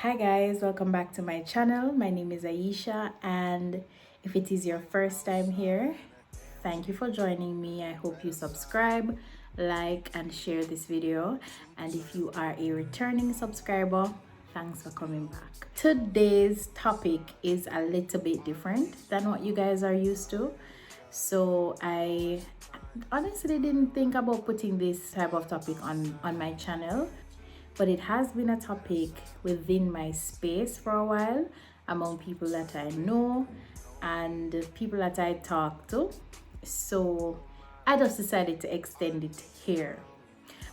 Hi guys, welcome back to my channel. My name is Aisha, and if it is your first time here, thank you for joining me. I hope you subscribe, like and share this video, and if you are a returning subscriber, thanks for coming back. Today's topic is a little bit different than what you guys are used to, so I honestly didn't think about putting this type of topic on my channel, but it has been a topic within my space for a while among people that I know and people that I talk to. So I just decided to extend it here.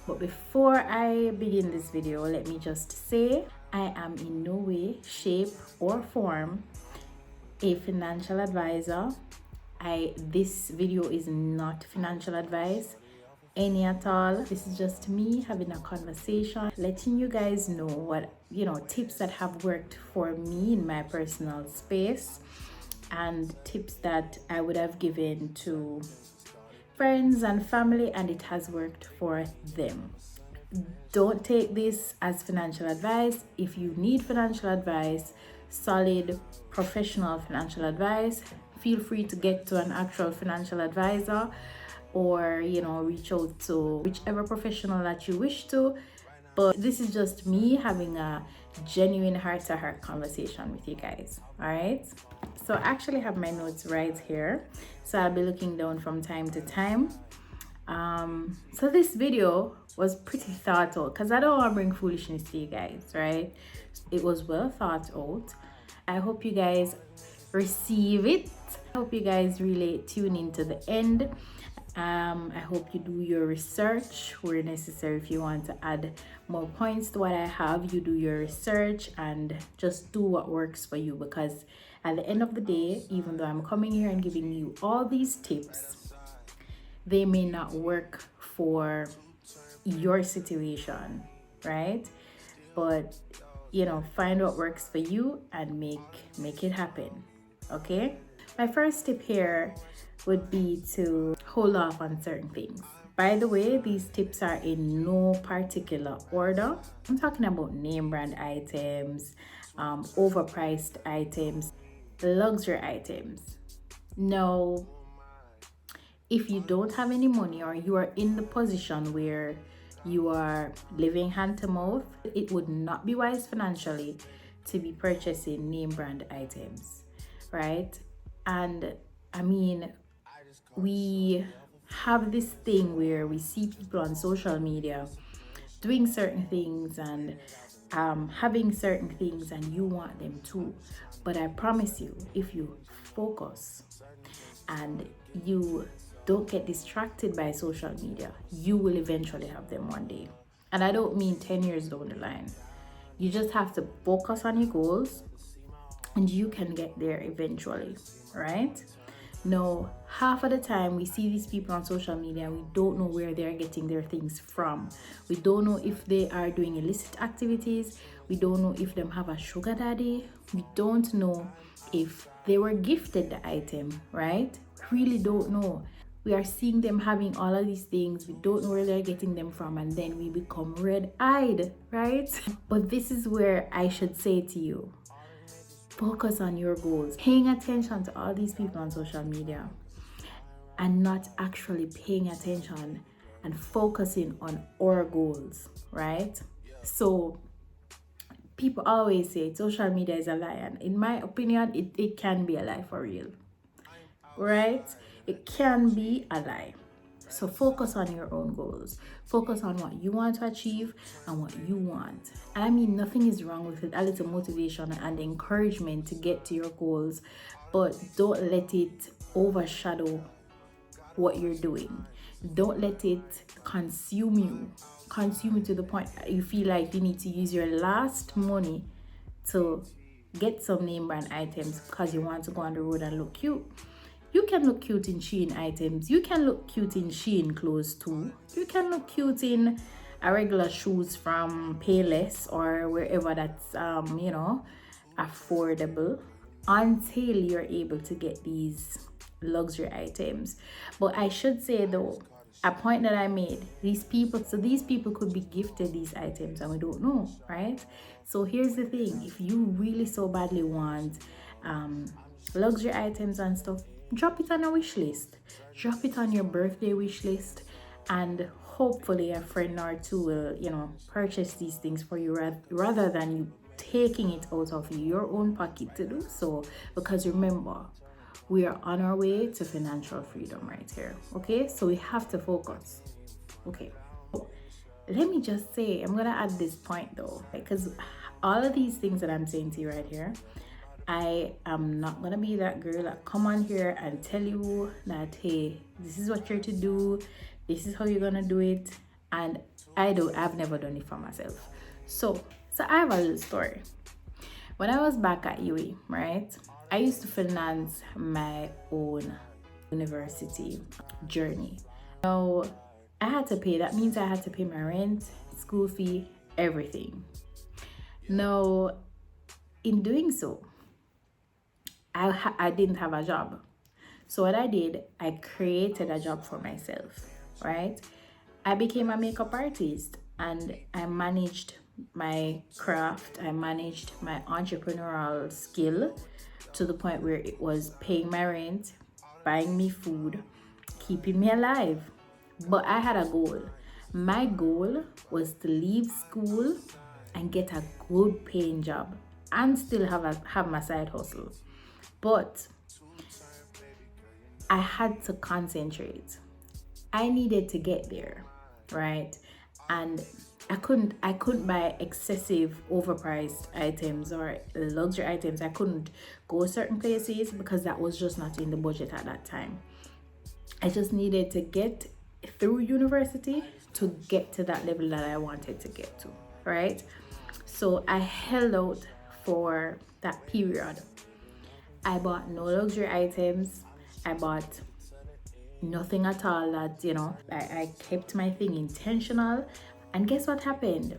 But before I begin this video, let me just say I am in no way, shape, or form a financial advisor. This video is not financial advice any at all. This is just me having a conversation, letting you guys know what tips that have worked for me in my personal space and tips that I would have given to friends and family and it has worked for them. Don't take this as financial advice. If you need financial advice, solid professional financial advice, feel free to get to an actual financial advisor or reach out to whichever professional that you wish to. But this is just me having a genuine heart-to-heart conversation with you guys. All right, so I actually have my notes right here, so I'll be looking down from time to time. So this video was pretty thought out because I don't want to bring foolishness to you guys, right? It was well thought out. I hope you guys receive it. I hope you guys really tune into the end. I hope you do your research where necessary. If you want to add more points to what I have, you do your research and just do what works for you, because at the end of the day, even though I'm coming here and giving you all these tips, they may not work for your situation, right? But find what works for you and make it happen. Okay, my first tip here would be to hold off on certain things. By the way, these tips are in no particular order. I'm talking about name brand items, overpriced items, luxury items. Now, if you don't have any money or you are in the position where you are living hand to mouth, it would not be wise financially to be purchasing name brand items, right? And I mean, we have this thing where we see people on social media doing certain things and having certain things, and you want them too. But I promise you, if you focus and you don't get distracted by social media, you will eventually have them one day. And I don't mean 10 years down the line. You just have to focus on your goals and you can get there eventually, right? Now, half of the time we see these people on social media, we don't know where they're getting their things from. We don't know if they are doing illicit activities. We don't know if them have a sugar daddy. We don't know if they were gifted the item, right? Really don't know. We are seeing them having all of these things. We don't know where they're getting them from, and then we become red-eyed, right? But this is where I should say to you, focus on your goals. Paying attention to all these people on social media and not actually paying attention and focusing on our goals, right? So people always say social media is a lie, and in my opinion, it can be a lie for real, right? It can be a lie. So focus on your own goals. Focus on what you want to achieve and what you want. And I mean, nothing is wrong with it. A little motivation and encouragement to get to your goals, but don't let it overshadow what you're doing. Don't let it consume you to the point that you feel like you need to use your last money to get some name brand items because you want to go on the road and look cute. You can look cute in Shein items. You can look cute in Shein clothes too. You can look cute in a regular shoes from Payless or wherever that's affordable, until you're able to get these luxury items. But I should say though, a point that I made. These people could be gifted these items and we don't know, right? So here's the thing: if you really so badly want luxury items and stuff, drop it on a wish list. Drop it on your birthday wish list, and hopefully a friend or two will, purchase these things for you rather than you taking it out of your own pocket to do so. Because remember, we are on our way to financial freedom right here. Okay, so we have to focus. Okay, let me just say, I'm gonna add this point though, because all of these things that I'm saying to you right here, I am not gonna be that girl that come on here and tell you that, hey, this is what you're to do, this is how you're gonna do it. And I've never done it for myself. So I have a little story. When I was back at UWI, right, I used to finance my own university journey. Now I had to pay, that means I had to pay my rent, school fee, everything. Now in doing so, I didn't have a job. So what I did, I created a job for myself, right? I became a makeup artist and I managed my craft, I managed my entrepreneurial skill to the point where it was paying my rent, buying me food, keeping me alive. But I had a goal. My goal was to leave school and get a good paying job and still have my side hustle. But I had to concentrate. I needed to get there, right? And I couldn't buy excessive overpriced items or luxury items. I couldn't go certain places because that was just not in the budget at that time. I just needed to get through university to get to that level that I wanted to get to, right? So I held out for that period. I bought no luxury items. I bought nothing at all that, I kept my thing intentional. And guess what happened?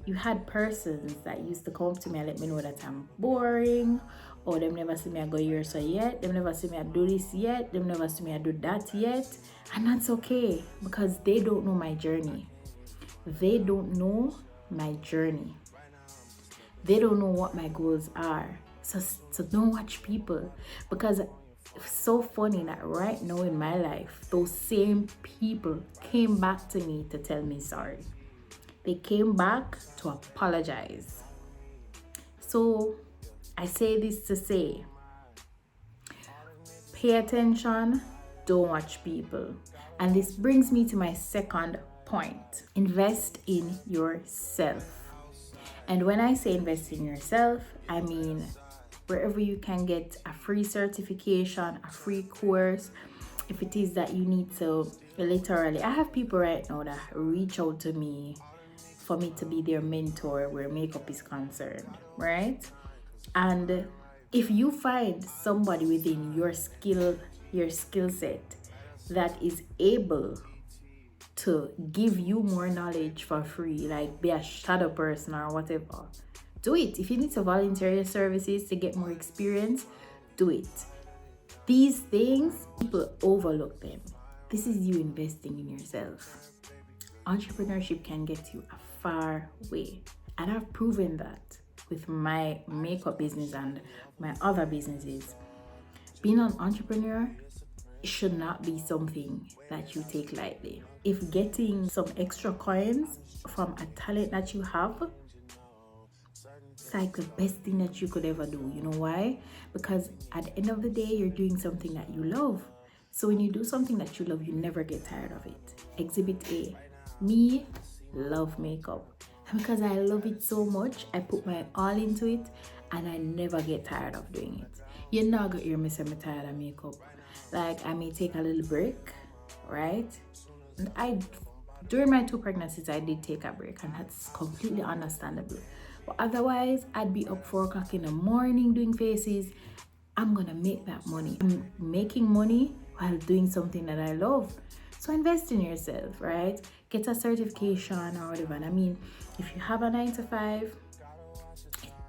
You had persons that used to come up to me and let me know that I'm boring, or them never see me I go here so yet, them never see me I do this yet, them never see me I do that yet. And that's okay, because they don't know my journey. They don't know my journey. They don't know what my goals are. So don't watch people, because it's so funny that right now in my life, those same people came back to me to tell me sorry. They came back to apologize. So I say this to say, pay attention, don't watch people. And this brings me to my second point. Invest in yourself. And when I say invest in yourself, I mean wherever you can get a free certification, a free course, if it is that you need to literally, I have people right now that reach out to me for me to be their mentor where makeup is concerned, right? And if you find somebody within your skill set that is able to give you more knowledge for free, like be a shadow person or whatever, do it. If you need to volunteer your services to get more experience, do it. These things, people overlook them. This is you investing in yourself. Entrepreneurship can get you a far way. And I've proven that with my makeup business and my other businesses. Being an entrepreneur should not be something that you take lightly. If getting some extra coins from a talent that you have, it's like the best thing that you could ever do. You know why? Because at the end of the day, you're doing something that you love. So when you do something that you love, you never get tired of it. Exhibit A, me love makeup. And because I love it so much, I put my all into it and I never get tired of doing it. You're not gonna hear me say I'm tired of makeup. Like, I may take a little break, right? And during my 2 pregnancies, I did take a break, and that's completely understandable. But otherwise, I'd be up 4 o'clock in the morning doing faces. I'm gonna make that money. I'm making money while doing something that I love. So invest in yourself, right? Get a certification or whatever. And I mean, if you have a 9 to 5,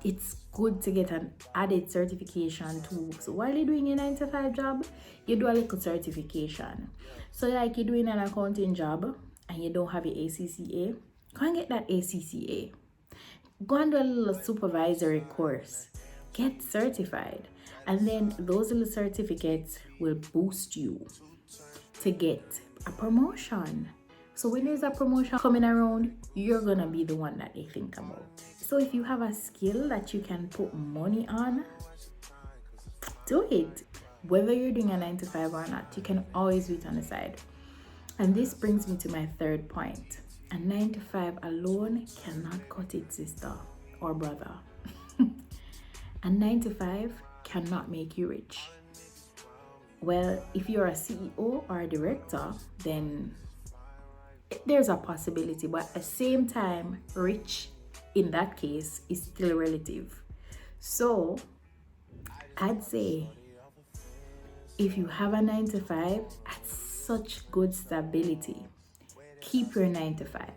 it's good to get an added certification too. So while you're doing your 9 to 5 job, you do a little certification. So like you're doing an accounting job and you don't have your ACCA, go and get that ACCA. Go and do a little supervisory course. Get certified. And then those little certificates will boost you to get a promotion. So when there's a promotion coming around, you're gonna be the one that they think about. So if you have a skill that you can put money on, do it. Whether you're doing a 9 to 5 or not, you can always do it on the side. And this brings me to my third point. A 9 to 5 alone cannot cut it, sister or brother. A 9 to 5 cannot make you rich. Well, if you're a CEO or a director, then there's a possibility, but at the same time, rich in that case is still relative. So I'd say if you have a 9 to 5 at such good stability, keep your 9 to 5,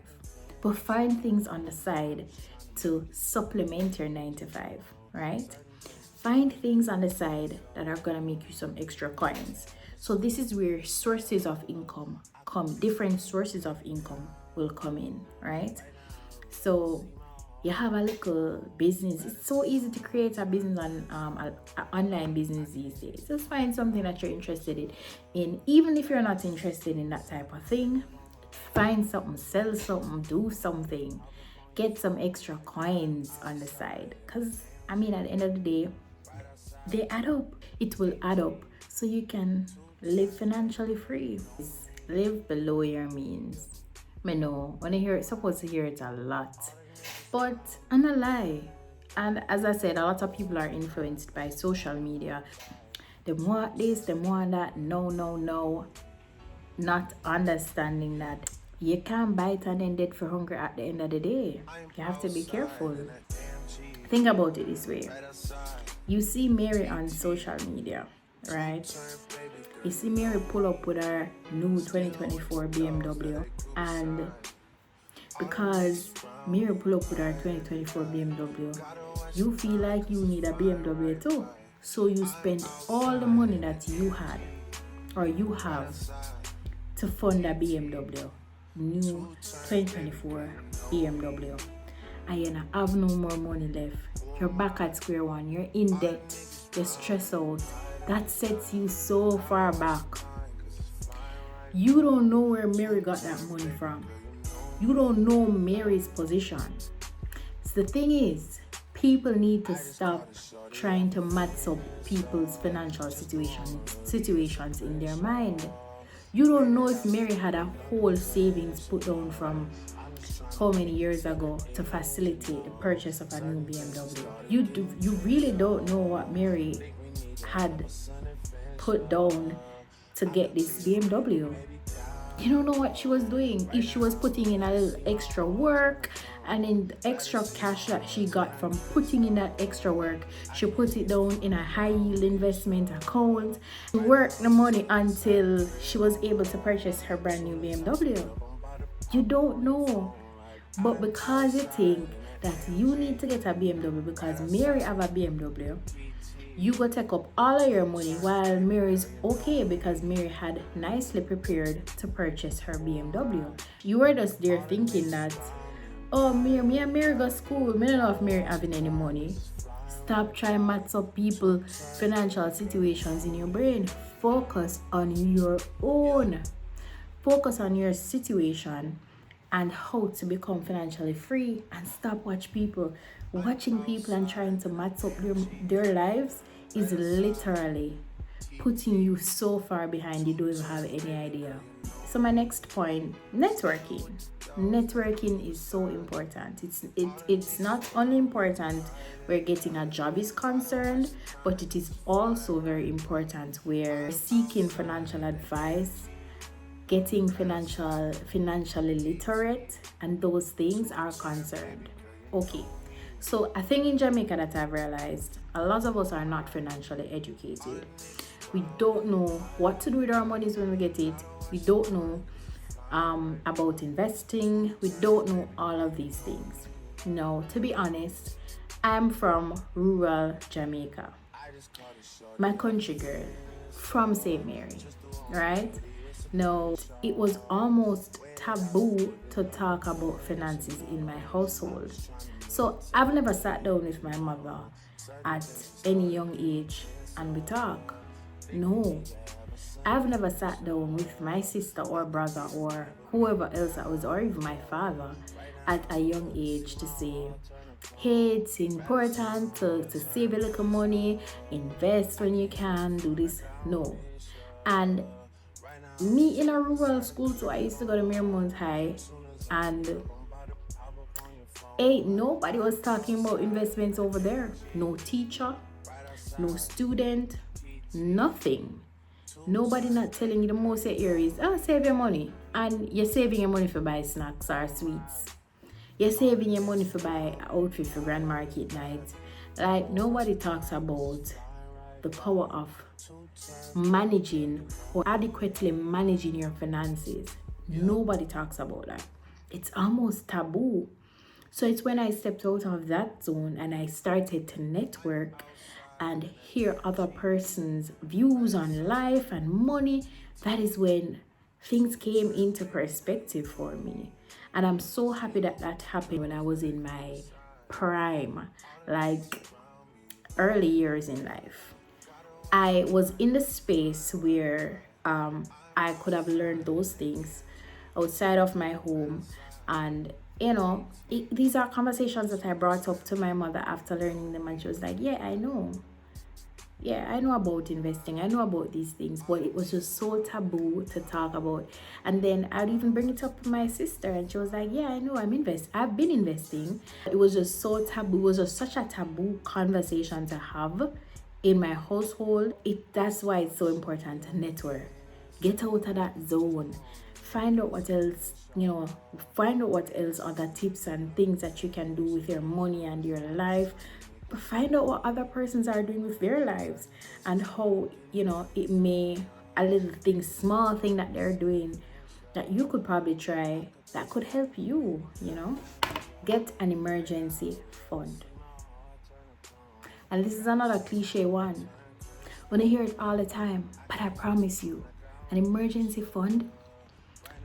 but find things on the side to supplement your 9 to 5, right? Find things on the side that are gonna make you some extra coins. So this is where sources of income different sources of income will come in, right? So you have a little business. It's so easy to create a business on an online business these days. Just find something that you're interested in. Even if you're not interested in that type of thing, find something, sell something, do something, get some extra coins on the side. Because I mean, at the end of the day, they add up. It will add up so you can live financially free. Live below your means. I know when I hear it, supposed to hear it a lot, but I'm not lie. And as I said, a lot of people are influenced by social media. They want this, they want that. No, not understanding that you can't bite and end it for hunger at the end of the day. You have to be careful. Think about it this way. You see Mary on social media, right? You see Mary pull up with her new 2024 BMW, and because Mary pull up with her 2024 BMW, you feel like you need a BMW too. So you spend all the money that you had or you have to fund a BMW, new 2024 BMW, and you have no more money left. You're back at square one, you're in debt, you're stressed out. That sets you so far back. You don't know where Mary got that money from. You don't know Mary's position. So the thing is, people need to stop trying to match up people's financial situations in their mind. You don't know if Mary had a whole savings put down from how many years ago to facilitate the purchase of a new BMW. You really don't know what Mary had put down to get this BMW. You don't know what she was doing. If she was putting in a little extra work, and in the extra cash that she got from putting in that extra work, she put it down in a high yield investment account, worked the money until she was able to purchase her brand new BMW. You don't know. But because you think that you need to get a BMW because Mary have a BMW, you go take up all of your money while Mary's okay because Mary had nicely prepared to purchase her BMW. You were just there thinking that, oh, me and Mary go school. I don't know if Mary having any money. Stop trying to match up people's financial situations in your brain. Focus on your own. Focus on your situation and how to become financially free, and stop watching people and trying to match up their lives is literally putting you so far behind you don't even have any idea. So my next point, networking. Networking is so important. It's not only important where getting a job is concerned, but it is also very important where seeking financial advice, getting financially literate, and those things are concerned. Okay, so a thing in Jamaica that I've realized, a lot of us are not financially educated. We don't know what to do with our monies when we get it. We don't know about investing. We don't know all of these things. No, to be honest, I'm from rural Jamaica, my country girl, from St. Mary, right? Now, it was almost taboo to talk about finances in my household. So I've never sat down with my mother at any young age and we talk. No, I've never sat down with my sister or brother or whoever else I was, or even my father at a young age to say, hey, it's important to save a little money, invest when you can, do this. No. And me in a rural school, so I used to go to Miramount High, and ain't nobody was talking about investments over there. No teacher, no student, nothing. Nobody not telling you the most you hear is, oh, save your money. And you're saving your money for buy snacks or sweets. You're saving your money for buy outfit for grand market night. Like, nobody talks about the power of managing or adequately managing your finances. Nobody talks about that. It's almost taboo. So it's when I stepped out of that zone and I started to network and hear other person's views on life and money, that is when things came into perspective for me. And I'm so happy that that happened when I was in my prime, like early years in life. I was in the space where I could have learned those things outside of my home. And these are conversations that I brought up to my mother after learning them, and she was like, yeah, I know. Yeah, I know about investing. I know about these things, but it was just so taboo to talk about. And then I'd even bring it up with my sister, and she was like, yeah, I know, I've been investing. It was just so taboo. It was just such a taboo conversation to have in my household. That's why it's so important to network. Get out of that zone. Find out what else, other tips and things that you can do with your money and your life. Find out what other persons are doing with their lives and how, it may, a little thing, small thing that they're doing that you could probably try that could help you, Get an emergency fund. And this is another cliche one. When I hear it all the time, but I promise you, an emergency fund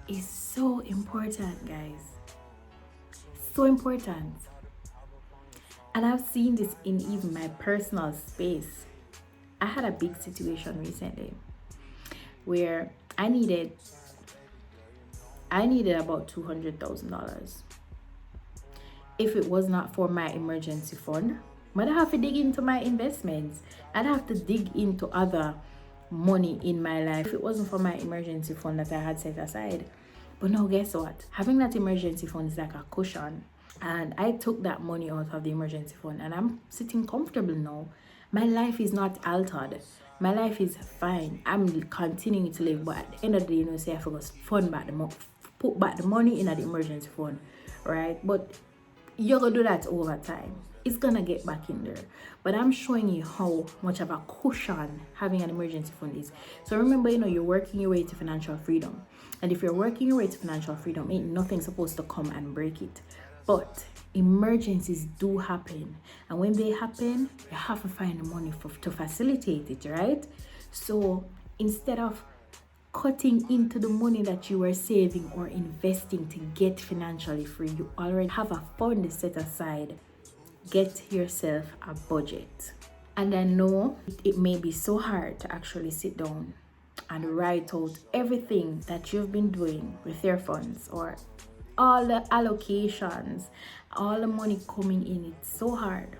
is so important, guys. So important. And I've seen this in even my personal space. I had a big situation recently where I needed about $200,000. If it was not for my emergency fund, I'd have to dig into my investments. I'd have to dig into other money in my life if it wasn't for my emergency fund that I had set aside. But now, guess what? Having that emergency fund is like a cushion. And I took that money out of the emergency fund and I'm sitting comfortable now. My life is not altered. My life is fine. I'm continuing to live, but at the end of the day, say I forgot put back the money in the emergency fund, right? But you're gonna do that over time. It's gonna get back in there. But I'm showing you how much of a cushion having an emergency fund is. So remember, you're working your way to financial freedom. And if you're working your way to financial freedom, ain't nothing supposed to come and break it. But emergencies do happen, and when they happen, you have to find the money to facilitate it, right? So instead of cutting into the money that you were saving or investing to get financially free, you already have a fund set aside. Get yourself a budget. And I know it may be so hard to actually sit down and write out everything that you've been doing with your funds, or all the allocations, all the money coming in. It's so hard,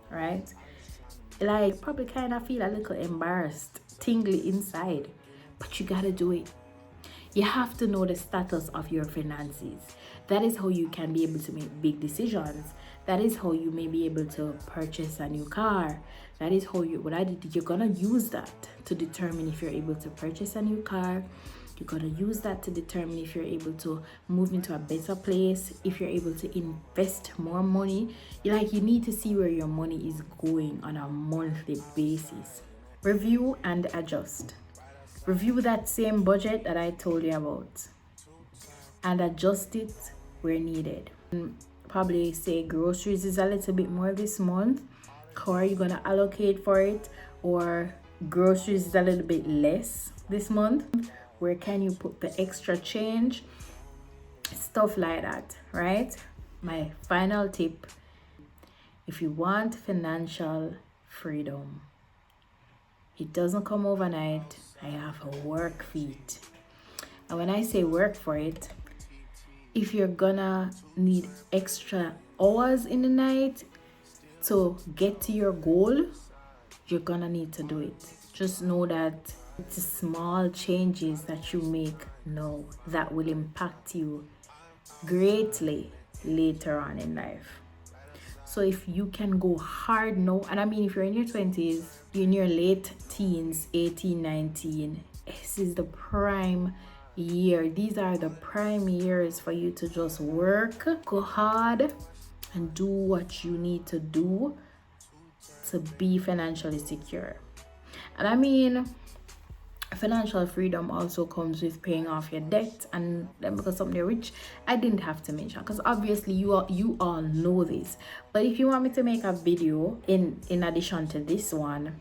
right? Like, probably kind of feel a little embarrassed, tingly inside, but you gotta do it. You have to know the status of your finances. That is how you can be able to make big decisions. That is how you may be able to purchase a new car. That is how you're gonna use that to determine if you're able to purchase a new car. You're gonna use that to determine if you're able to move into a better place, if you're able to invest more money. You need to see where your money is going on a monthly basis. Review and adjust. Review that same budget that I told you about and adjust it where needed. probably say groceries is a little bit more this month, how are you gonna allocate for it? Or groceries is a little bit less this month, where can you put the extra change? Stuff like that, right? My final tip: if you want financial freedom, it doesn't come overnight. I have to work for it. And when I say work for it, if you're gonna need extra hours in the night to get to your goal, you're gonna need to do it. Just know that it's the small changes that you make now that will impact you greatly later on in life. So if you can go hard now, and I mean, if you're in your 20s, you're in your late teens, 18, 19, this is the prime year. These are the prime years for you to just work, go hard, and do what you need to do to be financially secure. And I mean, financial freedom also comes with paying off your debt. And then, because something which I didn't have to mention, because obviously you all know this, but if you want me to make a video in addition to this one,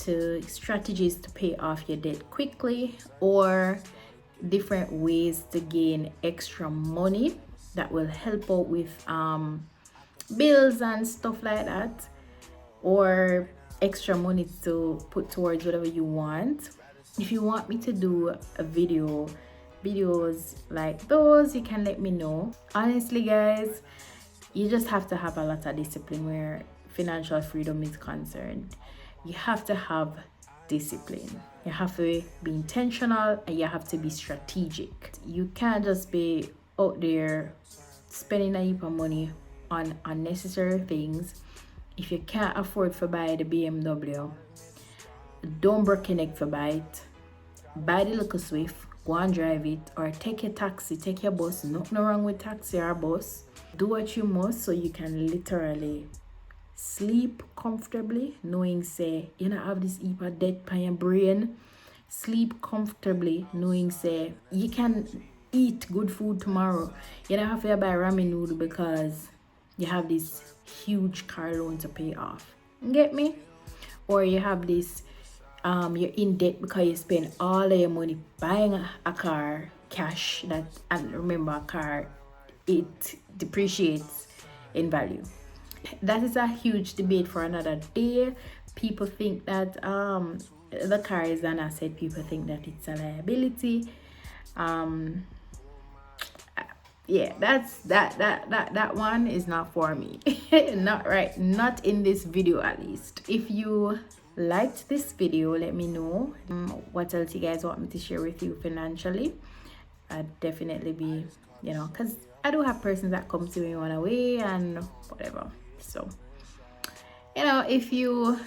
to strategies to pay off your debt quickly, or different ways to gain extra money that will help out with bills and stuff like that, or extra money to put towards whatever you want, if you want me to do a videos like those, you can let me know. Honestly guys, you just have to have a lot of discipline where financial freedom is concerned. You have to have discipline, you have to be intentional, and you have to be strategic. You can't just be out there spending a heap of money on unnecessary things. If you can't afford to buy the BMW, don't break your neck for buy it. Buy the little Swift, go and drive it, or take your taxi, take your bus. Nothing wrong with taxi or bus. Do what you must so you can literally sleep comfortably, knowing say you don't have this heap of debt on your brain. Sleep comfortably, knowing say you can eat good food tomorrow. You don't have to buy ramen noodle because you have this huge car loan to pay off. Get me? Or you have this you're in debt because you spend all of your money buying a car cash, that, and remember, a car, it depreciates in value. That is a huge debate for another day. People think that the car is an asset, people think that it's a liability. Yeah, that one is not for me. Not right, not in this video at least. If you liked this video, let me know what else you guys want me to share with you financially. I'd definitely be, because I do have persons that come to me on a way and whatever. So if you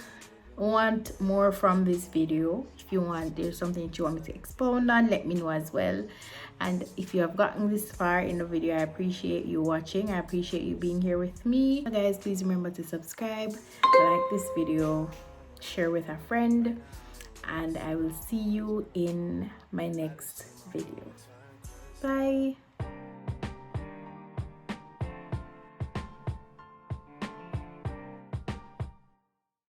want more from this video, if you want, there's something that you want me to expound on, let me know as well. And if you have gotten this far in the video, I appreciate you watching. I appreciate you being here with me. So guys, please remember to subscribe, like this video, share with a friend, and I will see you in my next video. Bye.